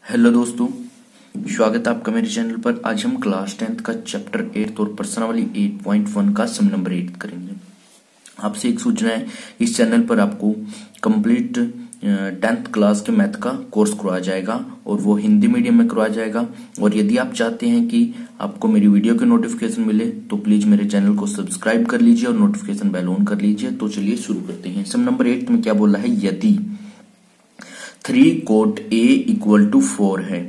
Hello दोस्तों, स्वागत है आपका मेरे चैनल पर। आज हम क्लास 10th का चैप्टर 8 और प्रश्नावली 8.1 का सम नंबर 8 करेंगे। आपसे एक सूचना है, इस चैनल पर आपको कंप्लीट 10th क्लास के मैथ का कोर्स करवाया जाएगा और वो हिंदी मीडियम में करवाया जाएगा। और यदि आप चाहते हैं कि आपको मेरी वीडियो की नोटिफिकेशन मिले तो प्लीज मेरे चैनल को सब्सक्राइब कर लीजिए और नोटिफिकेशन बेल ऑन कर लीजिए। तो चलिए शुरू करते हैं। सम नंबर 8 में क्या बोला है, यदि 3 cot A इक्वल टू 4 है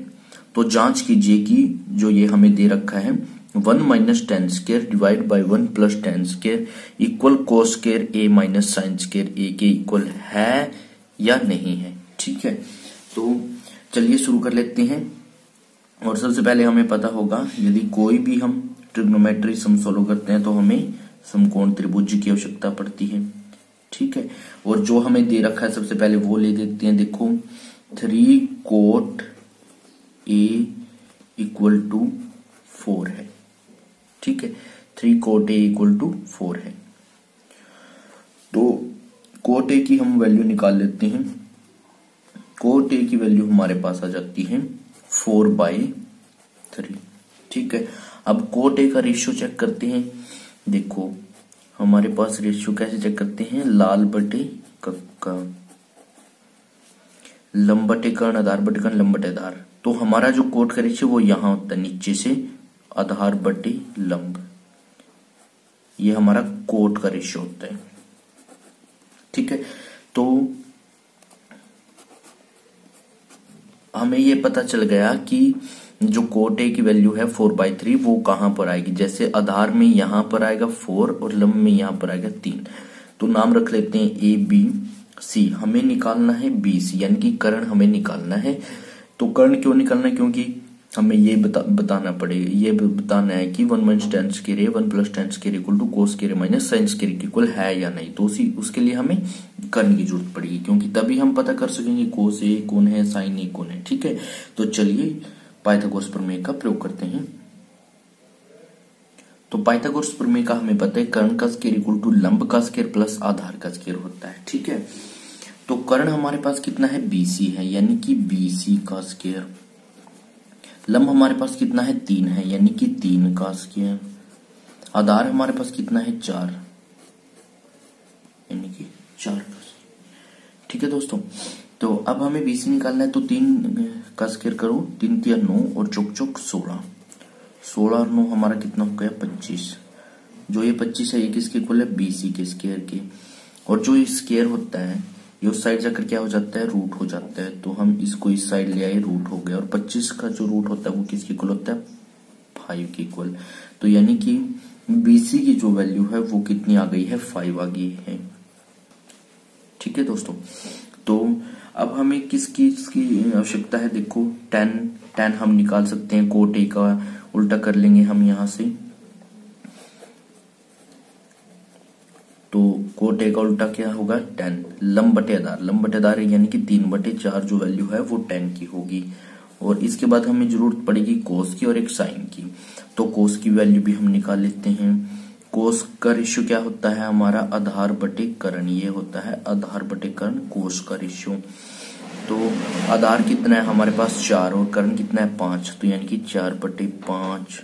तो जांच कीजिए कि जो ये हमें दे रखा है 1 minus ten square divide by 1 plus ten square equal cos square A minus sine square A के इक्वल है या नहीं है। ठीक है, तो चलिए शुरू कर लेते हैं। और सबसे पहले हमें पता होगा, यदि कोई भी हम ट्रिग्नोमेट्री सम सोल्व करते हैं तो हमें समकोण त्रिभुज की आवश्यकता पड़ती है। ठीक है, और जो हमें दे रखा है सबसे पहले वो ले देखते हैं। देखो 3 cot A इक्वल टू 4 है। ठीक है, 3 cot A इक्वल टू 4 है तो cot A की हम वैल्यू निकाल लेते हैं। cot A की वैल्यू हमारे पास आ जाती है 4/3। ठीक है, अब cot A का रेशियो चेक करते हैं। देखो हमारे पास रेशियो कैसे चेक करते हैं, लाल बटे कक्का, लंब बटे कर्ण, आधार बटे कर्ण, लंब बटे आधार। तो हमारा जो कोट का रेशियो वो यहां होता है, नीचे से आधार बटे लंब, ये हमारा कोट का रेशियो होता है। ठीक है, तो हमें ये पता चल गया कि जो कोट ए की वैल्यू है 4/3 वो कहां पर आएगी। जैसे आधार में यहां पर आएगा 4 और लंब में यहां पर आएगा 3। तो नाम रख लेते हैं ABC। हमें निकालना है BC यानी कि कर्ण हमें निकालना है। तो कर्ण क्यों निकालना है, क्योंकि हमें ये बताना पड़ेगा, ये बताना है कि 1 minus ten square A 1 plus ten square equal to cos square minus sine square equal है या नहीं। तो उसके लिए हमें कर्ण की जरूरत पड़ेगी, क्योंकि तभी हम पता कर सकेंगे कोस A कौन है, साइन A कौन है। ठीक है, तो चलिए पाइथागोरस प्रमेय का प्रयोग करते हैं। तो पाइथागोरस प्रमेय का हमें पता है, कर्ण का स्केयर इक्वल टू लंब का स्केयर प्लस आधार का स्केयर होता है। ठीक है, तो कर्ण हमारे पास कितना है, BC है यानी कि BC का स्केयर। लंब हमारे पास कितना है, 3 है यानी कि 3 का स्केयर। आधार हमारे पास कितना है, 4 यानी कि 4 का स्केयर। ठीक है दोस्तों, तो अब हमें BC निकालना है। तो 3 का स्केयर करो, 3 3 9 और चौक चौक 16। 16 और 9 हमारा कितना हो गया, 25। जो ये 25 है ये किसके इक्वल है, BC के स्केयर के। और जो ये स्केयर होता है ये उस साइड जाकर क्या हो जाता है, रूट हो जाता है। तो हम इसको इस साइड ले आए, रूट हो गया। और 25 का जो रूट होता है वो किसके इक्वल होता है, 5 के इक्वल। तो यानी कि BC की जो वैल्यू है वो कितनी आ गई है, 5 आ गई है। ठीक है दोस्तों, तो अब हमें किसकी आवश्यकता है। देखो tan हम निकाल सकते हैं, कोट A का उल्टा कर लेंगे हम यहां से। तो कोट A का उल्टा क्या होगा, tan। लंब बटे आधार, लंब बटे आधार यानी कि 3/4 जो वैल्यू है वो tan की होगी। और इसके बाद हमें जरूरत पड़ेगी कोस की और एक साइन की। तो कोस की वैल्यू भी हम निकाल लेते हैं। कोस का रेशियो क्या होता है हमारा, आधार बटे कर्ण। ये होता है आधार बटे कर्ण कोस का रेशियो। तो आधार कितना है हमारे पास, 4, और कर्ण कितना है, 5। तो यानी कि 4/5।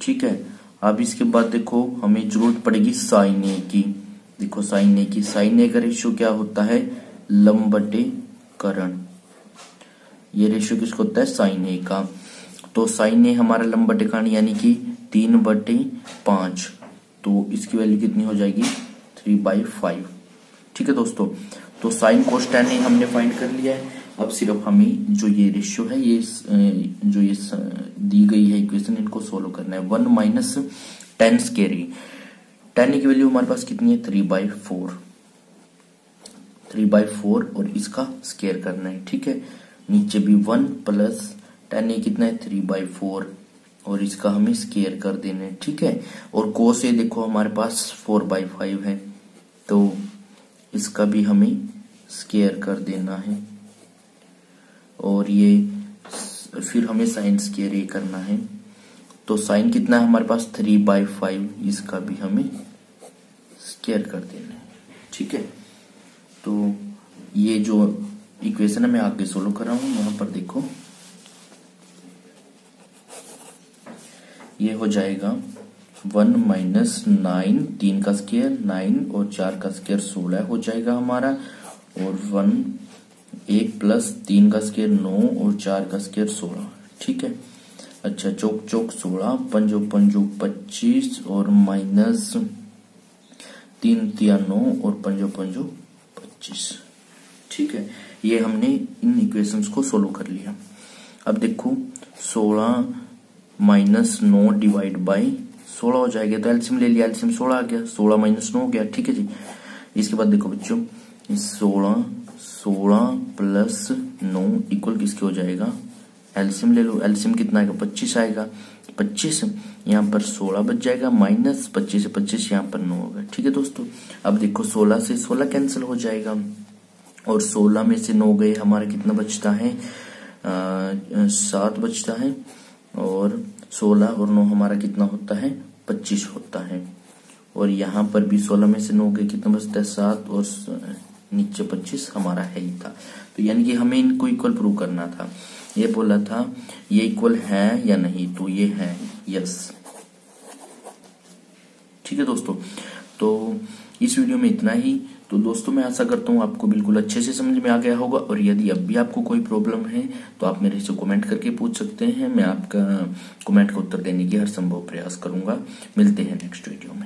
ठीक है, अब इसके बाद देखो हमें जरूरत पड़ेगी साइन ए की। देखो साइन ए की, साइन ए का रेशियो क्या होता है, लंब बटे कर्ण। ये रेशियो किसको होता है, साइन ए का। तो साइन ए हमारा लंब बटे कर्ण यानी कि 3/5। तो इसकी वैल्यू कितनी हो जाएगी, 3/5। ठीक है दोस्तों, तो साइन कोस tan ए हमने फाइंड कर लिया है। अब सिर्फ हमें जो ये रेशियो है, ये जो ये दी गई है इक्वेशन, इनको सोल्व करना है। 1 माइनस टेन स्केयर ए, tan ए की वैल्यू हमारे पास कितनी है, 3/4। 3/4 और इसका स्केयर करना है। ठीक है, नीचे भी 1 प्लस tan ए कितना है, 3/4 और इसका हमें स्केयर कर देना है। ठीक है, और कोस ए देखो हमारे पास 4/5 है, तो इसका भी हमें स्केयर कर देना है। और ये फिर हमें साइन स्केयर ए करना है। तो साइन कितना है हमारे पास, 3/5, इसका भी हमें स्केयर कर देना है। ठीक है, तो ये जो इक्वेशन है मैं आगे सोल्व कर रहा हूं, यहाँ पर देखिए देखो ये हो जाएगा 1 माइनस 9, 3 का स्क्वायर 9 और 4 का स्क्वायर 16 हो जाएगा हमारा, और 1 प्लस 3 का स्क्वायर 9 और 4 का स्क्वायर 16। ठीक है। अच्छा, चौक चौक 16, पंजो पंजो 25 और माइनस 3 तिया 9 और पंजो पंजो 25। ठीक है, ये हमने इन इक्वेशंस को सोल्व कर लिया। अब देखो 16 माइनस 9 डिवाइड बाई 16 हो जाएगा, तो एलसीएम ले लिया, एलसीएम 16 आ गया, 16 माइनस 9 हो गया। ठीक है जी। इसके बाद देखो बच्चों 16 प्लस 9 इक्वल किसके हो जाएगा, एलसीएम ले लो, एलसीएम कितना आएगा 25 आएगा, 25 यहाँ पर 16 बच जाएगा, माइनस 25 से 25 यहाँ पर 9 होगा। ठीक है दोस्तों। अब देखो 16 से 16 कैंसिल हो जाएगा, और 16 में से 9 गए, हमारा कितना बचता है 7 बचता है, और 16 और 9 हमारा कितना होता है 25 होता है, और यहाँ पर भी 16 में से 9 गए, कितना बचता है 7 और नीचे 25 हमारा है ही था। तो यानी कि हमें इनको इक्वल प्रूव करना था। ये बोला था ये इक्वल है या नहीं, तो ये है, यस। ठीक है दोस्तों, तो इस वीडियो में इतना ही। तो दोस्तों मैं आशा करता हूँ आपको बिल्कुल अच्छे से समझ में आ गया होगा, और यदि अब भी आपको कोई प्रॉब्लम है तो आप मेरे से कमेंट करके पूछ सकते हैं। मैं आपका कमेंट का उत्तर देने की हर संभव प्रयास करूंगा। मिलते हैं नेक्स्ट वीडियो में।